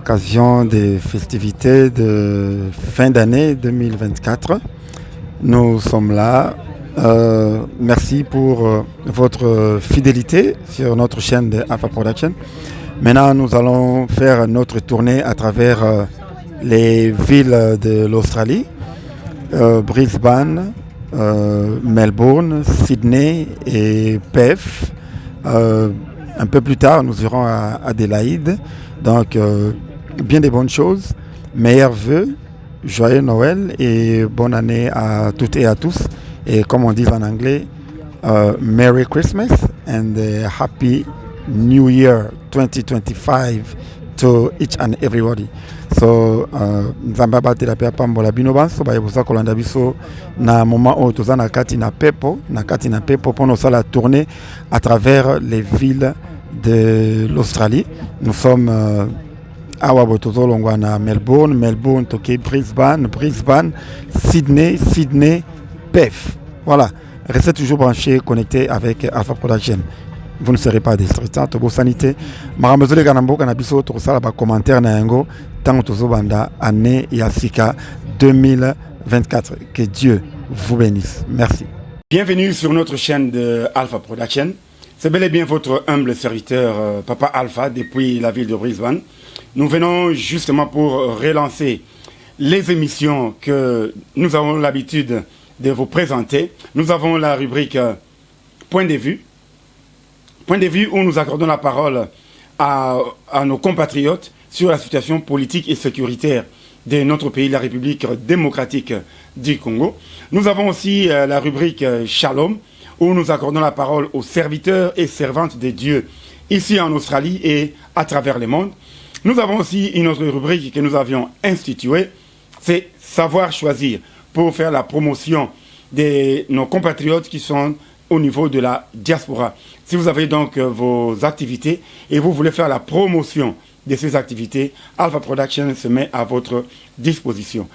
l'occasion des festivités de fin d'année 2024. Nous sommes là. Merci pour votre fidélité sur notre chaîne de Alpha Production. Maintenant, nous allons faire notre tournée à travers les villes de l'Australie, Brisbane, Melbourne, Sydney et Perth. Un peu plus tard, nous irons à Adélaïde. Donc, bien des bonnes choses. Meilleurs vœux, joyeux Noël et bonne année à toutes et à tous. Et comme on dit en anglais, Merry Christmas and Happy New Year 2025 to each and everybody. So, nzambe abatela pe apambola bino banso bayebusa kolanda biso na moment oyo toza na kati na pepo mpo nosala tourner à travers les villes de l'Australie. Nous sommes awa bo tozolongwa na Melbourne toke Brisbane, Sydney, Perth. Voilà, restez toujours branchés, connectés avec Alpha Production. Vous ne serez pas distraits. Tobo sanité. Maramezole kanambo kanabiso tosala ba commentaire na yango tant tozobanda année Yasika 2024. Que Dieu vous bénisse. Merci. Bienvenue sur notre chaîne de Alpha Production. C'est bel et bien votre humble serviteur Papa Alpha depuis la ville de Brisbane. Nous venons justement pour relancer les émissions que nous avons l'habitude de vous présenter. Nous avons la rubrique Point de vue. Point de vue où nous accordons la parole à nos compatriotes sur la situation politique et sécuritaire de notre pays, la République démocratique du Congo. Nous avons aussi la rubrique Shalom, où nous accordons la parole aux serviteurs et servantes de Dieu, ici en Australie et à travers le monde. Nous avons aussi une autre rubrique que nous avions instituée, c'est Savoir choisir, pour faire la promotion de nos compatriotes qui sont au niveau de la diaspora. Si vous avez donc vos activités et vous voulez faire la promotion de ces activités, Alpha Production se met à votre disposition.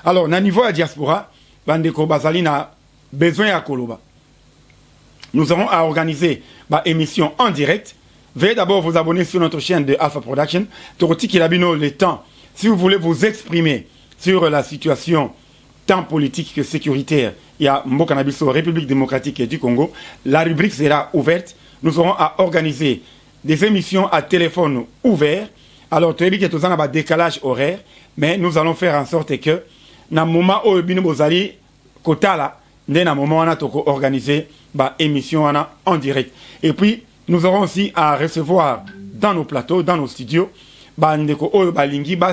Alors, na niveau de la diaspora, besoin à Koloba. Nous avons à organiser une émission en direct. Veuillez d'abord vous abonner sur notre chaîne de Alpha Production. Le temps, si vous voulez vous exprimer sur la situation tant politique que sécuritaire, il y a Mbokanabiso, République démocratique du Congo. La rubrique sera ouverte. Nous aurons à organiser des émissions à téléphone ouvert. Alors, tu as dit que tout ça a un décalage horaire, mais nous allons faire en sorte que, dans le moment où nous allons kotala, dans le moment où nous allons organiser l'émission en direct. Et puis, nous aurons aussi à recevoir dans nos plateaux, dans nos studios,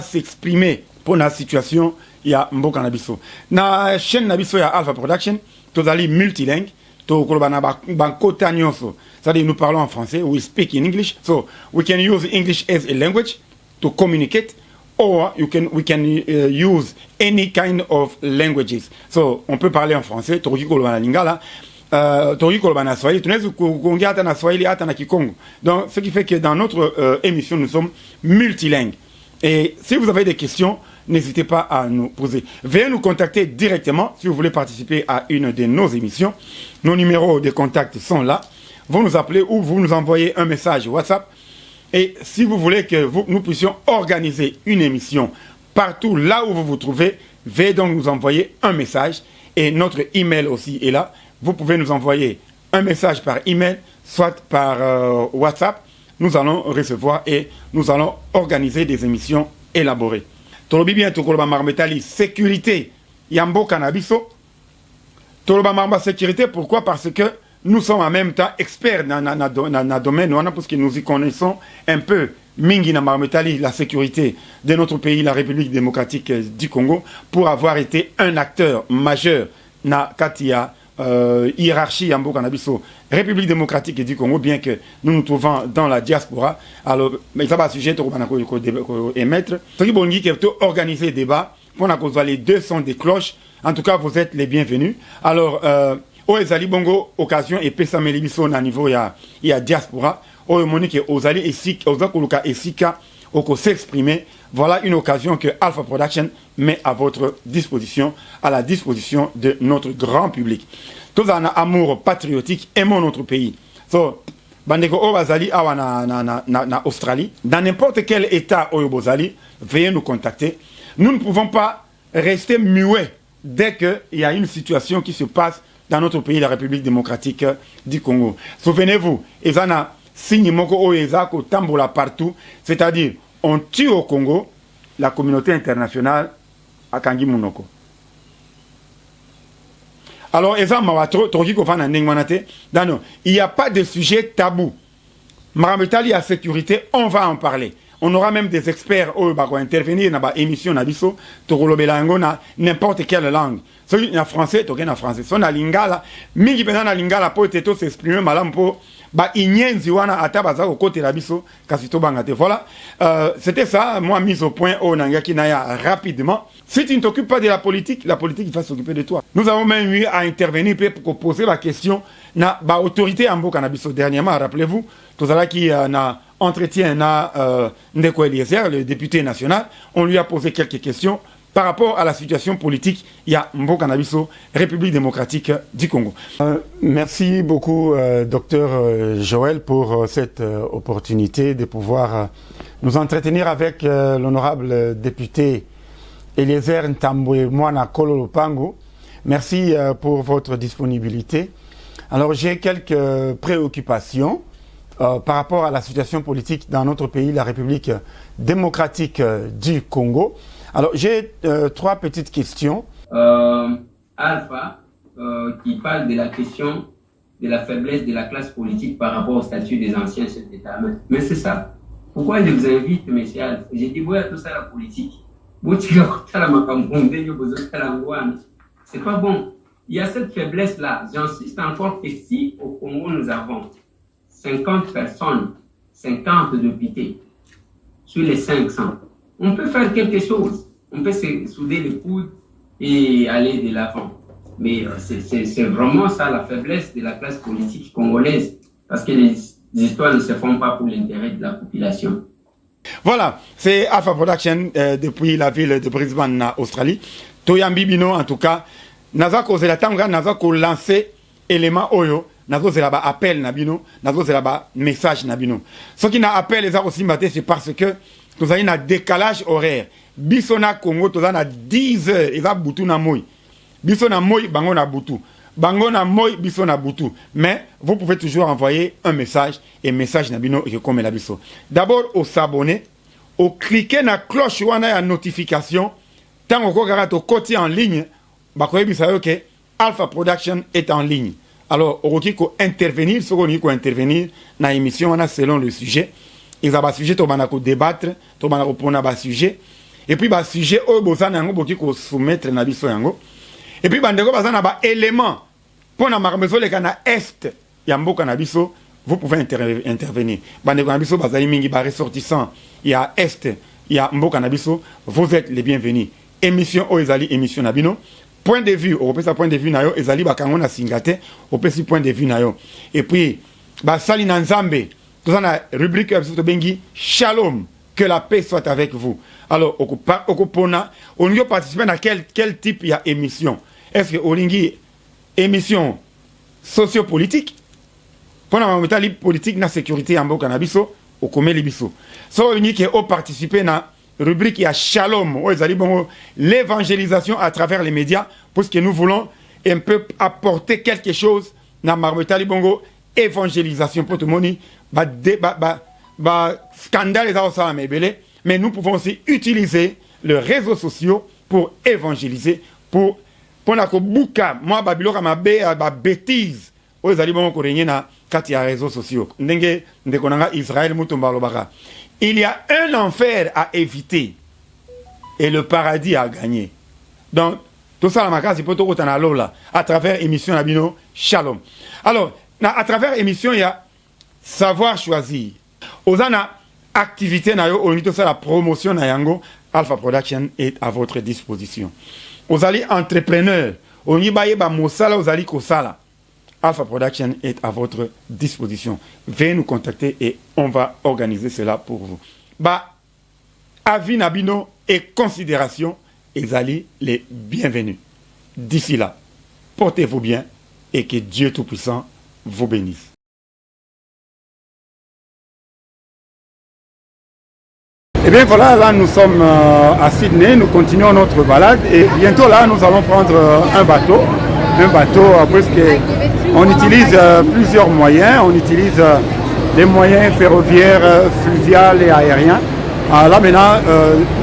s'exprimer pour la situation il y a Mboka Nabiso. Na chaîne Nabiso ya Alpha Production, tous allez multilingue, to kolobana kota nyonso. C'est-à-dire nous parlons en français, we speak in English, so we can use English as a language to communicate, or we can use any kind of languages. So on peut parler en français, toki kolobana lingala. Donc, ce qui fait que dans notre émission, nous sommes multilingues. Et si vous avez des questions, n'hésitez pas à nous poser. Veuillez nous contacter directement si vous voulez participer à une de nos émissions. Nos numéros de contact sont là. Vous nous appelez ou vous nous envoyez un message WhatsApp. Et si vous voulez que nous puissions organiser une émission partout là où vous vous trouvez, veuillez donc nous envoyer un message. Et notre email aussi est là. Vous pouvez nous envoyer un message par email, soit par WhatsApp. Nous allons recevoir et nous allons organiser des émissions élaborées. Tolobi bien Tokoloba Marmetali, sécurité, Yambo Cannabiso. Toloba Marma sécurité, pourquoi? Parce que nous sommes en même temps experts dans le domaine, parce que nous y connaissons un peu. Mingi na Marmetali, la sécurité de notre pays, la République démocratique du Congo, pour avoir été un acteur majeur na Katia. Hiérarchie Yambo Canabiso, République démocratique du Congo, bien que nous nous trouvons dans la diaspora. Alors, mais ça va sujet pour émettre. Ce qui est qui est organiser débat pour les deux sons des cloches. En tout cas, vous êtes les bienvenus. Alors, Oezali Bongo, occasion et Pessameli Biso à niveau il y a diaspora. Monique Ozali et Sika, Ozakoluka et Sika, Oko s'exprimer. Voilà une occasion que Alpha Production met à votre disposition, à la disposition de notre grand public. tous un amour patriotique, aimons notre pays. So, bandeko o bazali awa na Australie, dans n'importe quel état oyo bozali, veuillez nous contacter. Nous ne pouvons pas rester muets dès qu'il y a une situation qui se passe dans notre pays, la République démocratique du Congo. Souvenez-vous, ezana signe moko oyo ezako tambola partout, c'est-à-dire on tue au Congo, la communauté internationale a kangi munoko. Alors, il n'y a pas de sujet tabou. Maramitali à sécurité, on va en parler. On aura même des experts qui vont intervenir dans l'émission, n'importe quelle langue. Si il y a français, il y a français. Si on a lingala, mingi pena na lingala pour s'exprimer malam pour inyenzi wana atabaza au côté la biso kasito bangate. Voilà, c'était ça, moi mise au point au Nangaki Naya rapidement. Si tu ne t'occupes pas de la politique va s'occuper de toi. Nous avons même eu à intervenir pour poser la question na ba autorité en Boka-Nabiso dernièrement, rappelez-vous, tout ça là qui na entretien na Ndeko Eliezer, le député national, on lui a posé quelques questions par rapport à la situation politique, il y a Boka-Nabiso, République démocratique du Congo. Merci beaucoup, docteur Joël, pour cette opportunité de pouvoir nous entretenir avec l'honorable député Eliezer Ntambwe Mwana Kololo Pango. Merci pour votre disponibilité. Alors j'ai quelques préoccupations par rapport à la situation politique dans notre pays, la République démocratique du Congo. Alors j'ai trois petites questions. Alpha, qui parle de la question de la faiblesse de la classe politique par rapport au statut des anciens chefs d'État. Mais c'est ça. Pourquoi je vous invite, M. Alpha? J'ai dit, oui, tout ça, la politique. C'est pas bon. Il y a cette faiblesse-là. J'insiste encore que si au Congo nous avons 50 personnes, 50 députés sur les 500, on peut faire quelque chose. On peut se souder les coudes et aller de l'avant. Mais c'est vraiment ça la faiblesse de la classe politique congolaise. Parce que les histoires ne se font pas pour l'intérêt de la population. Voilà, c'est Alpha Production depuis la ville de Brisbane en Australie. Toyambi Bino, en tout cas, Nazako Zelatanga, Nazako lancé élément Oyo, Nazako Zelaba appel Nabino, Nazako Zelaba message Nabino. Ce qui n'a appel les aussi maté, c'est parce que nous avons un décalage horaire. Bisona Congo, nous avons 10 heures, et ça boutou na moi. Bisona moi, bango na boutou. Bango na moi, bisona boutou. Mais vous pouvez toujours envoyer un message, et message Nabino, et comme la biso. D'abord, au s'abonner, au cliquer na cloche ou na notification, tant qu'on regarde au côté en ligne, bakoye bisayo que Alpha Production est en ligne. Alors, on va intervenir, ce qu'on va intervenir dans l'émission selon le sujet. Il y a un sujet, on va débattre, on va répondre à un sujet. Et puis, un sujet, on va soumettre na biso yango. Et puis, on va un élément pour na marmeso le kana est, yambo kanabiso, vous pouvez intervenir. Bandeko kanabiso bazali mingi ba ressortissant, il y a est, il y a mbo kanabiso, vous êtes les bienvenus. Émission o ezali émission nabino. Point de vue, on peut sa point de vue nayo, ezali bakango na singate, on peut si point de vue nayo. Et puis, sali na nzambe, tout ça na rubrique episode bengi, shalom, que la paix soit avec vous. Alors, okupona, on y participer à quel type il y a émission? Est-ce que olingi émission sociopolitique? Pendant la métal politique na sécurité en boka na biso, au comé libiso. So olingi que o participer na rubrique il y a Shalom, l'évangélisation à travers les médias, parce que nous voulons un peu apporter quelque chose dans Marmetali Bongo, évangélisation pour tout le monde, scandale mais nous pouvons aussi utiliser les réseaux sociaux pour évangéliser, pour la bouka, moi Babylone ma bêtise, aux alibons koréniens na katia réseaux sociaux. Ndenge ndekonanga Israël mutumbalo baka. Il y a un enfer à éviter et le paradis à gagner. Donc, tout ça, la c'est pour tout là, à travers l'émission Nabino Shalom. Alors, à travers l'émission, il y a savoir choisir. Osana, activité, on dit ça, la promotion, Alpha Production est à votre disposition. Vous allez entrepreneur, on y baye ba mosala, vous allez kosala. Alpha Production est à votre disposition. Veuillez nous contacter et on va organiser cela pour vous. Avis Nabino et considération, et allez les bienvenus. D'ici là, portez-vous bien et que Dieu Tout-Puissant vous bénisse. Et bien voilà, là nous sommes à Sydney, nous continuons notre balade et bientôt là nous allons prendre un bateau puisque on utilise plusieurs moyens, on utilise des moyens ferroviaires, fluviales et aériens. Là maintenant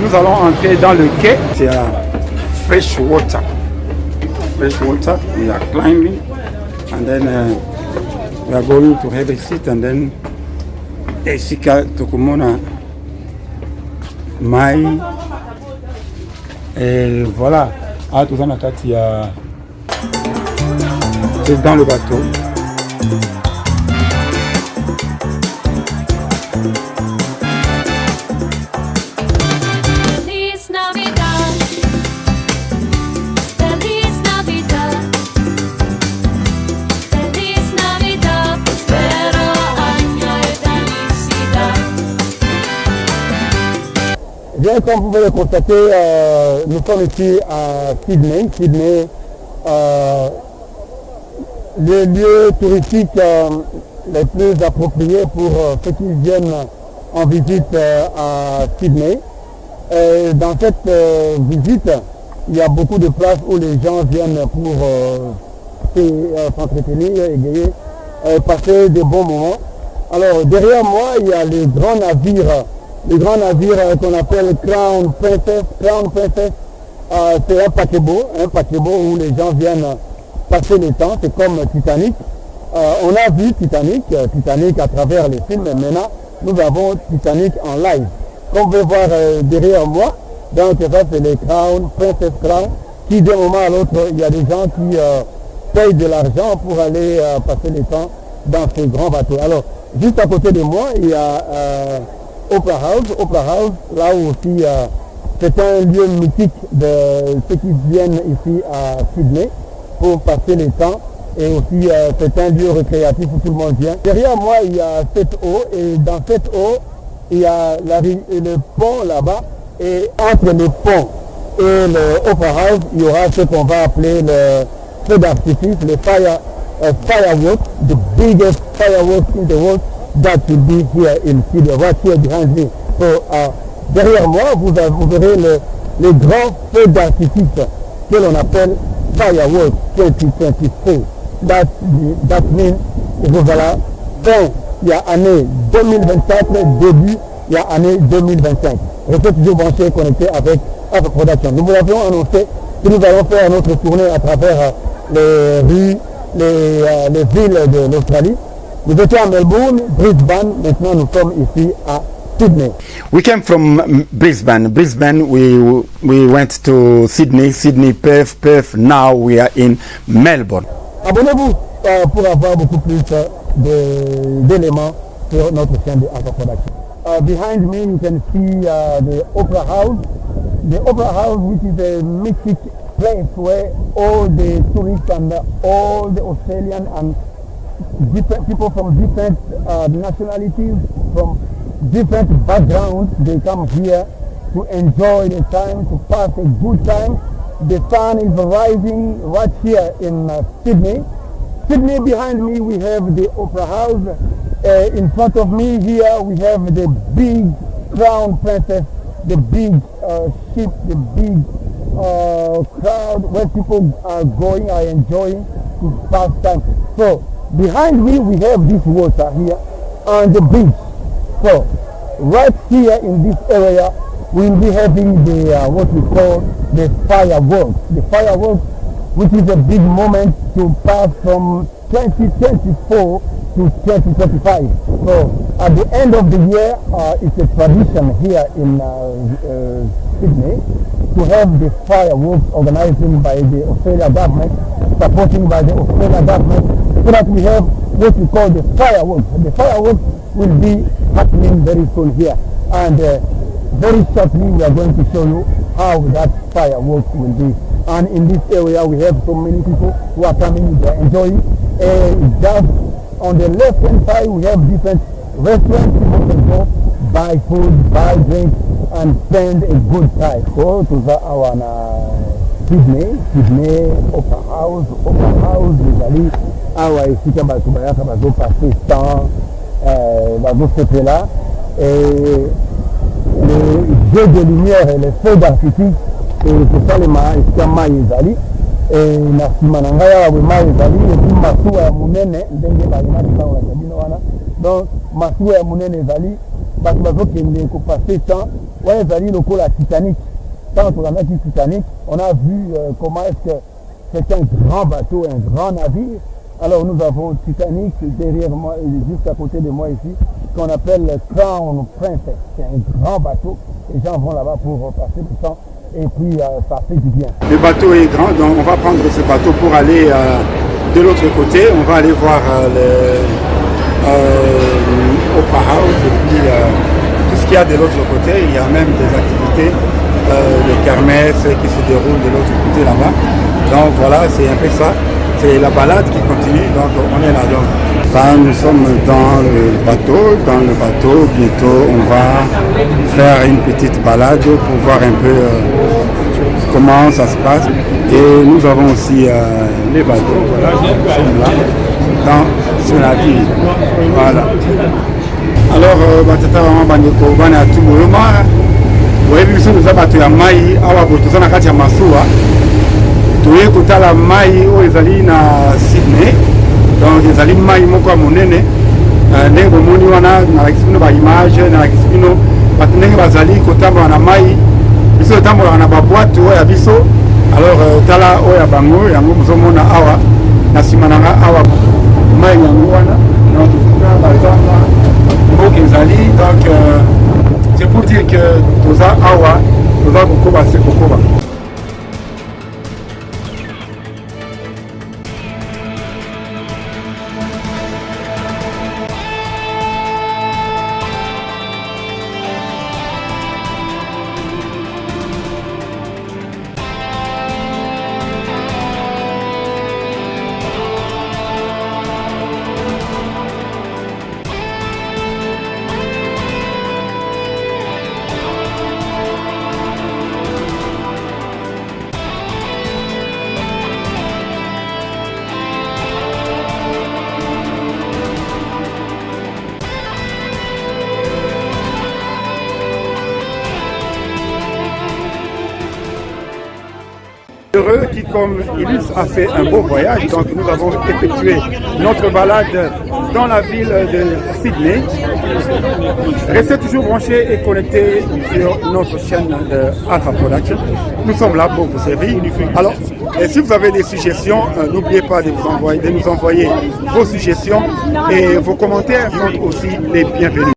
nous allons entrer dans le quai, c'est fresh water, we are climbing and then we are going to have a seat and then Esika Tokumona Mai et voilà, tout ça c'est dans le bateau. Bien, comme vous pouvez le constater, nous sommes ici à Sydney. Sydney, le lieu touristique le plus approprié pour ceux qui viennent en visite à Sydney. Et dans cette visite, il y a beaucoup de places où les gens viennent pour s'entretenir, égayer, passer de bons moments. Alors derrière moi, il y a les grands navires. Le grand navire qu'on appelle Crown Princess, c'est un paquebot où les gens viennent passer le temps, c'est comme Titanic. On a vu Titanic à travers les films, mais maintenant nous avons Titanic en live. Comme vous pouvez voir derrière moi, donc ça c'est les Princess Crown, qui d'un moment à l'autre, il y a des gens qui payent de l'argent pour aller passer le temps dans ces grands bateaux. Alors, juste à côté de moi, il y a Opera House, là où aussi c'est un lieu mythique de ceux qui viennent ici à Sydney pour passer le temps et aussi c'est un lieu récréatif où tout le monde vient. Derrière moi il y a cette eau et dans cette eau il y a le pont là-bas et entre le pont et le Opera House il y aura ce qu'on va appeler le feu d'artifice, le fireworks, the biggest fireworks in the world. That will be here in Sydney, right here behind me. So, derrière moi, vous verrez le grand feu d'artifice que l'on appelle Fireworks 2024. That means, voilà, fin, il y a année 2024, début, il y a année 2025. Restez toujours branché, connecté avec Alpha Production. Nous vous l'avions annoncé que nous allons faire notre tournée à travers les rues, les villes de l'Australie. Nous étions à Melbourne, Brisbane, maintenant nous sommes ici à Sydney. We came from Brisbane, we went to Sydney, Perth, now we are in Melbourne. Abonnez-vous pour avoir beaucoup plus d'éléments sur notre chaîne de Alpha Production. Behind me you can see the Opera House, which is a mythic place where all the tourists and all the Australian and different people from different nationalities, from different backgrounds, they come here to enjoy the time, to pass a good time. The sun is rising right here in Sydney. Sydney, behind me we have the Opera House. In front of me here we have the big Crown Princess, the big ship, the big crowd where people are going, are enjoying to pass time. So behind me we have this water here on the beach. So right here in this area we'll be having the what we call the fireworks. The fireworks, which is a big moment to pass from 2024 to 2025. So at the end of the year, it's a tradition here in Sydney to have the fireworks organized by the Australian government, supported by the Australian government, so that we have what we call the fireworks. The fireworks will be happening very soon here, and very shortly we are going to show you how that fireworks will be. And in this area we have so many people who are coming, they are enjoying. Just on the left hand side we have different restaurants. People can go buy food, buy drinks, and spend a good time. So to our Sydney Opera house ezali awa esika bato bayaka bazopase temps bazosepela là. Et les jeux de lumière et les feux d'artifice ekosalema esika mai ezali na nsima na ngai awa bwe mai ezali epi masuwa ya monene ndenge bayemaki ntango bino wana donc masuwa ya monene ezali bato bazokende kopase temps wana ezali lokola Titanic. Quand on a dit Titanic, on a vu comment est-ce que c'est un grand bateau, un grand navire. Alors nous avons Titanic derrière moi, juste à côté de moi ici, qu'on appelle le Crown Princess. C'est un grand bateau. Les gens vont là-bas pour passer du temps et puis ça fait du bien. Le bateau est grand, donc on va prendre ce bateau pour aller de l'autre côté. On va aller voir Opera House et puis tout ce qu'il y a de l'autre côté. Il y a même des activités. Les kermesses qui se déroulent de l'autre côté là-bas. Donc voilà, c'est un peu ça. C'est la balade qui continue, donc on est là. Donc. Là, nous sommes dans le bateau. Bientôt, on va faire une petite balade pour voir un peu comment ça se passe. Et nous avons aussi les bateaux. Voilà, nous sommes là, sur la ville. Voilà. Alors, Batata Mama Bandeko, Bana Tumuluma. Oyebi biso toza bato ya mai awa boye toza na kati ya masuwa toye kotala mai oyo ezali na Sydney, donc ezali mai moko ya monene ndenge bomoni wana nalakisi bino baimage, nalakisi bino bato ndenge bazali kotambola na mai, biso totambolaka na babwato oyo ya biso. Alors tala oyo ya bango yango bozomona awa na nsima na nga awa mai yango wana donc bazanga mboka ezali donc c'est pour dire que Toza Awa, Toza Kokoba, c'est Kokoba. Heureux qui, comme Ilus, a fait un beau voyage. Donc nous avons effectué notre balade dans la ville de Sydney. Restez toujours branchés et connectés sur notre chaîne de Alpha Production. Nous sommes là pour vous servir. Alors, et si vous avez des suggestions, n'oubliez pas de nous envoyer vos suggestions et vos commentaires sont aussi les bienvenus.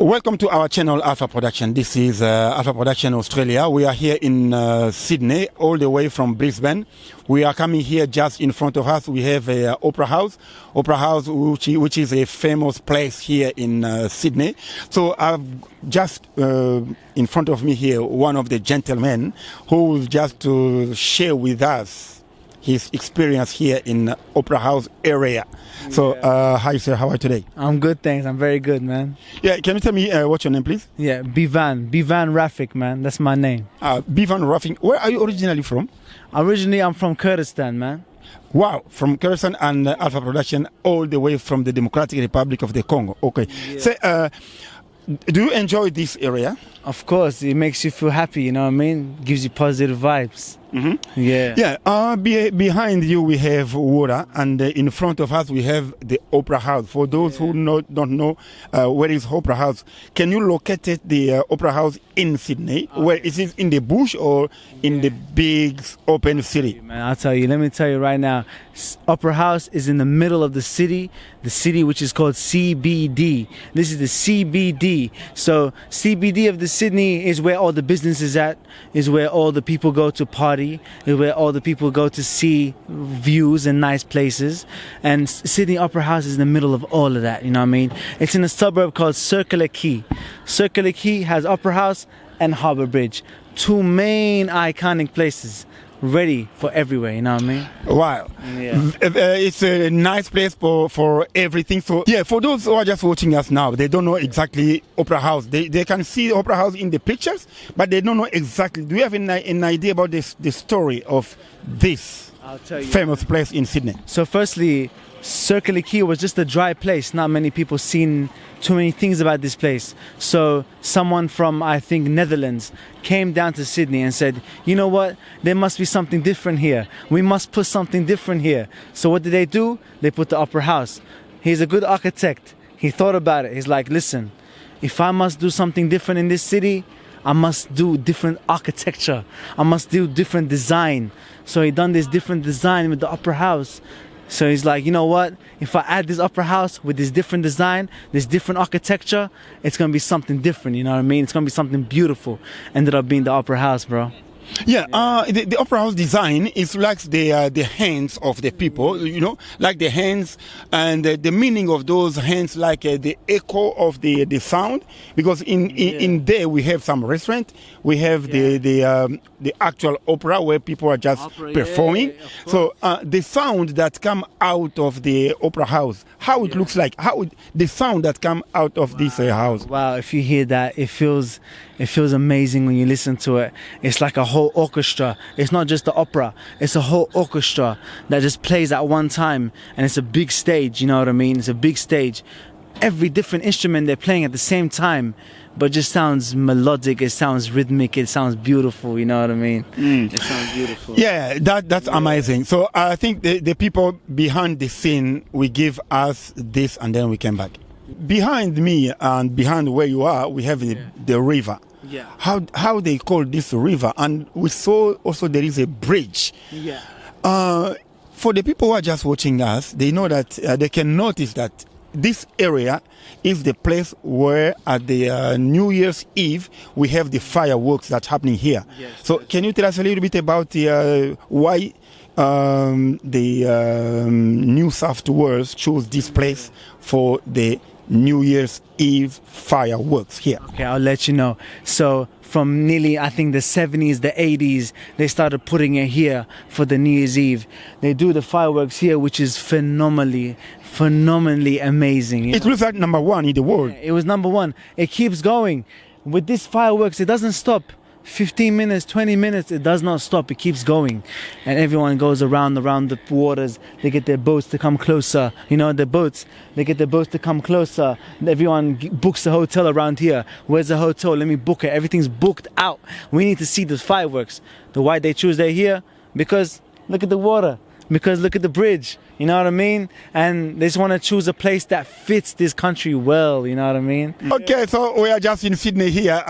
Welcome to our channel Alpha Production. This is Alpha Production Australia. We are here in Sydney, all the way from Brisbane. We are coming here just in front of us. We have a Opera House, which is a famous place here in Sydney. So I've just in front of me here one of the gentlemen who will just to share with us his experience here in Opera House area. So, hi sir, how are you today? I'm good, thanks. I'm very good, man. Yeah, can you tell me what's your name, please? Yeah, Bivan Rafik, man. That's my name. Bivan Rafik. Where are you originally from? Originally, I'm from Kurdistan, man. Wow, from Kurdistan and Alpha Production all the way from the Democratic Republic of the Congo. Okay. Yeah. So, Do you enjoy this area? Of course, it makes you feel happy, you know what I mean? Gives you positive vibes. Yeah. Yeah, behind you we have water, and in front of us we have the Opera House. For those who don't know where is Opera House, can you locate the Opera House in Sydney? Where is it, in the bush or in the big open city? Man, I'll tell you, let me tell you right now, Opera House is in the middle of the city which is called CBD. This is the CBD. So CBD of the Sydney is where all the business is at, is where all the people go to party, is where all the people go to see views and nice places. And Sydney Opera House is in the middle of all of that, you know what I mean? It's in a suburb called Circular Quay. Circular Quay has Opera House and Harbour Bridge, two main iconic places ready for everywhere, you know what I mean? Wow. Yeah. It's a nice place for everything. So yeah, for those who are just watching us now, they don't know exactly Opera House. They can see Opera House in the pictures, but they don't know exactly. Do you have an idea about the story of this I'll tell you. famous place in Sydney? So firstly, Circular Quay was just a dry place. Not many people seen too many things about this place. So someone from, I think, Netherlands came down to Sydney and said, you know what, there must be something different here. We must put something different here. So what did they do? They put the Opera House. He's a good architect. He thought about it. He's like, listen, if I must do something different in this city, I must do different architecture. I must do different design. So he done this different design with the Opera House. So he's like, you know what? If I add this Opera House with this different design, this different architecture, it's going to be something different, you know what I mean? It's going to be something beautiful. Ended up being the Opera House, bro. Yeah, the Opera House design is like the hands of the people, you know, like the hands, and the meaning of those hands, like the echo of the sound. Because in there we have some restaurant, we have the actual opera where people are just performing. So the sound that come out of the Opera House, how it looks like, the sound that come out of this house. Wow, if you hear that, it feels amazing when you listen to it. It's like a whole orchestra. It's not just the opera, it's a whole orchestra that just plays at one time, and it's a big stage, you know what I mean? It's a big stage. Every different instrument they're playing at the same time, but just sounds melodic, it sounds rhythmic, it sounds beautiful, you know what I mean? It sounds beautiful. Yeah, that's amazing. So I think the people behind the scene will give us this, and then we come back. Behind me and behind where you are, we have the river. Yeah. How they call this river, and we saw also there is a bridge. Yeah. For the people who are just watching us, they know that they can notice that this area is the place where at the New Year's Eve we have the fireworks that's happening here. Yes, so can you tell us a little bit about why the New South Wales chose this place for the New Year's Eve fireworks here? Okay, I'll let you know. So from nearly, I think, the 70s, the 80s, they started putting it here for the New Year's Eve. They do the fireworks here, which is phenomenally amazing. It looks like number one in the world. Yeah, it was number one. It keeps going. With this fireworks, it doesn't stop. 15 minutes, 20 minutes, it does not stop. It keeps going. And everyone goes around the waters. They get their boats to come closer. You know, the boats, they get their boats to come closer. Everyone books a hotel around here. Where's the hotel? Let me book it. Everything's booked out. We need to see the fireworks. Why they choose they're here? Because look at the water. Because look at the bridge, you know what I mean? And they just want to choose a place that fits this country well, you know what I mean? Okay, so we are just in Sydney here.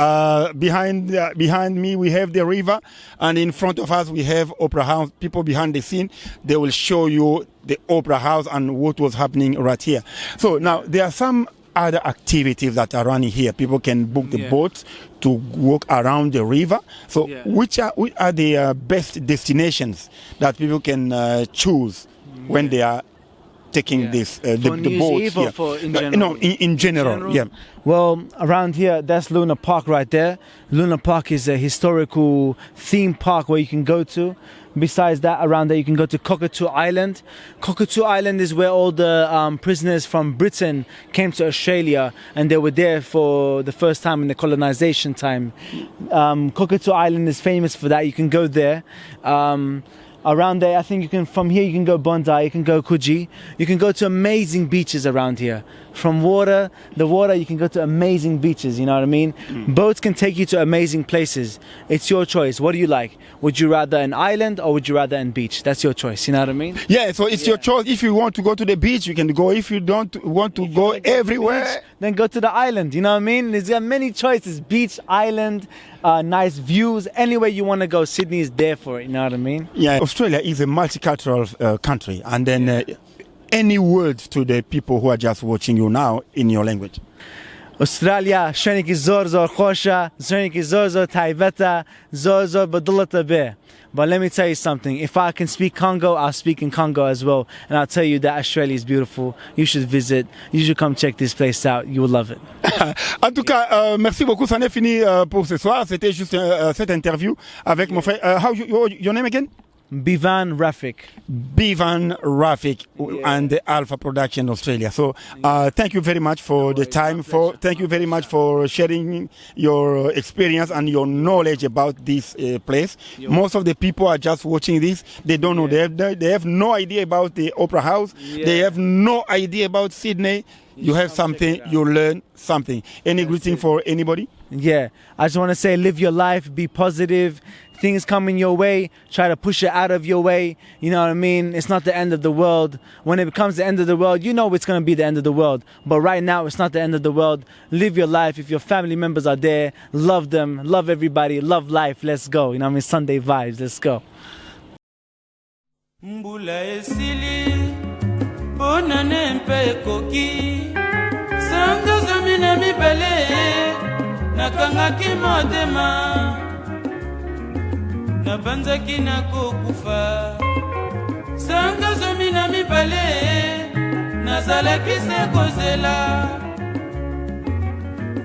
Behind me we have the river, and in front of us we have Opera House. People behind the scene, they will show you the Opera House and what was happening right here. So now there are some other activities that are running here. People can book the boats to walk around the river. So which are the best destinations that people can choose when they are taking this the boats here? For in general? No, in general, yeah. Well, around here, that's Luna Park right there. Luna Park is a historical theme park where you can go to. Besides that, around there you can go to Cockatoo Island. Cockatoo Island is where all the prisoners from Britain came to Australia, and they were there for the first time in the colonization time. Cockatoo Island is famous for that. You can go there. Around there, I think from here you can go Bondi, you can go Coogee. You can go to amazing beaches around here. From the water, you can go to amazing beaches, you know what I mean? Boats can take you to amazing places. It's your choice. What do you like? Would you rather an island or would you rather an beach? That's your choice, you know what I mean? Yeah, so it's your choice. If you want to go to the beach, you can go. If you don't want to go everywhere, then go to the island, you know what I mean? There's many choices, beach, island, nice views, anywhere you want to go, Sydney is there for it, you know what I mean? yeah, Australia is a multicultural country. And then any words to the people who are just watching you now in your language? Australia, شوينك زور زور خوشة, شوينك زور زور تايبتا, زور زور بدلتا به. But let me tell you something, if I can speak Congo, I'll speak in Congo as well. And I'll tell you that Australia is beautiful. You should visit, you should come check this place out, you will love it. En tout cas, merci beaucoup, c'en est fini pour ce soir. C'était juste cette interview avec mon frère. How your name again? Bivan Rafik. Bivan Rafik and the Alpha Production Australia. So thank you very much for the time. Thank you very much for sharing your experience and your knowledge about this place. Most of the people are just watching this. They don't know. They have no idea about the Opera House. They have no idea about Sydney. You have something. You learn something. Any greeting for anybody? Yeah, I just want to say, live your life, be positive. Things coming your way, try to push it out of your way. You know what I mean? It's not the end of the world. When it becomes the end of the world, you know it's going to be the end of the world. But right now, it's not the end of the world. Live your life. If your family members are there, love them, love everybody, love life. Let's go. You know what I mean? Sunday vibes. Let's go. Mbula esili, bonane mpe koki, sanga zamina mibale, nakangaki motema. Nabanzaki na kokufa sanga zomi na mibale nazalaki se kozela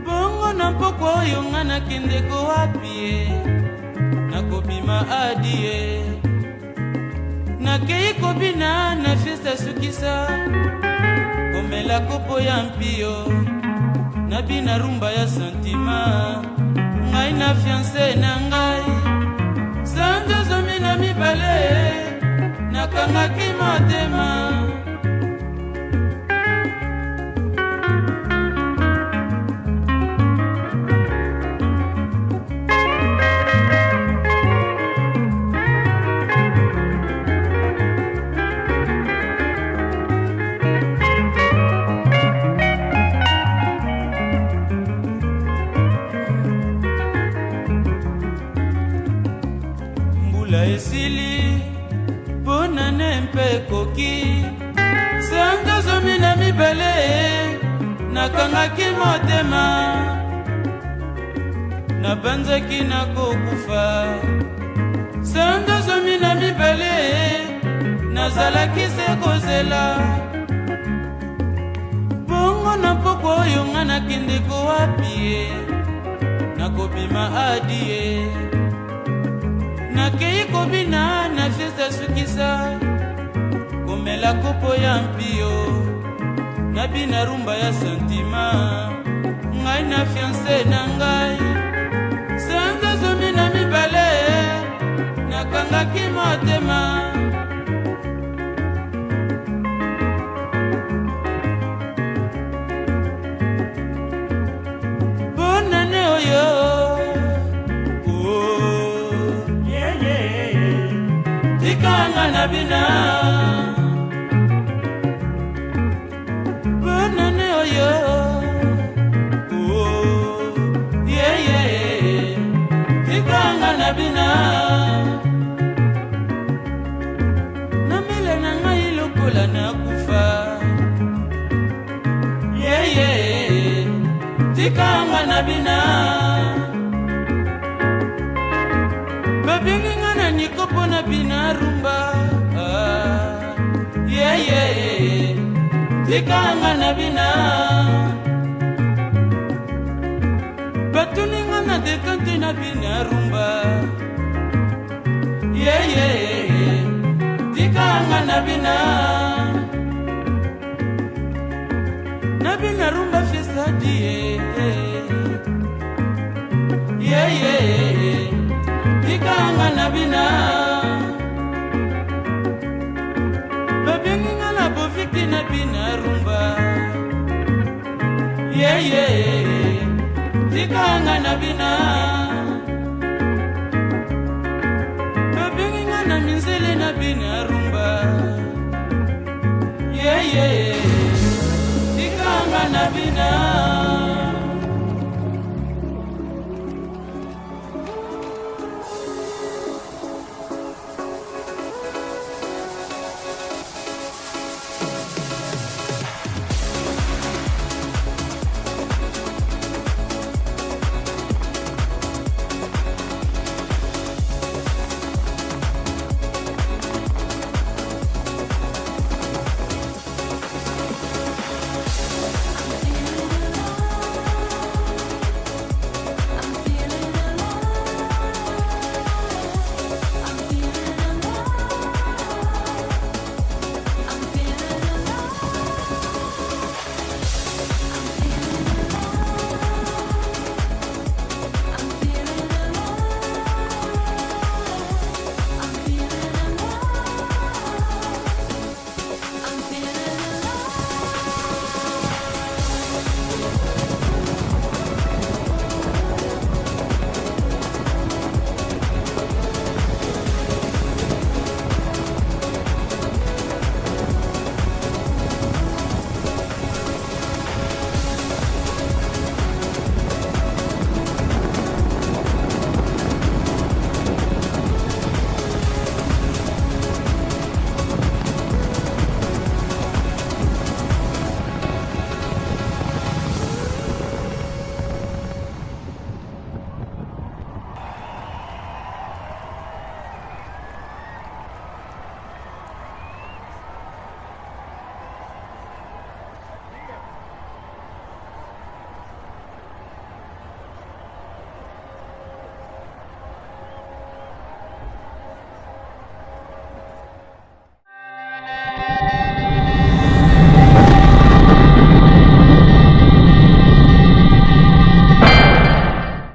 bongo na mpoko oyo nga nakendeko wapi ye nakobima adi ye nakei kobina na fiesta sukisa komela kopo ya mpio nabina rumba ya santima ngai na fiance na ngai Sanga zomina mibale nakangaki motema esili bonane mpe koki sanga zomi na mibale nakangaki motema nabanzaki na kokufa sanga zomi na mibale nazalaki se kozela bongo na mpoko oyo nga nakendeko wapi ye nakobima adi ye nakei kobina na fiesta sukisa komela kopo ya mpio nabina rumba ya santima ngai na fiance na ngai sanga zomi na mibale nakangaki motema bonane oyo Tikanga nabina bonane oyo yeah yeah Tikanga nabina namele na ngai lokola na kufa yeah yeah Tikanga nabina babinga na nikopo na bina rumba yeah yeah tikanga na bina batuninga na dekante na bina rumba yeah yeah tikanga na bina rumba fiesta die yeah yeah tikanga na bina babinga na bofiki na bina rumba bina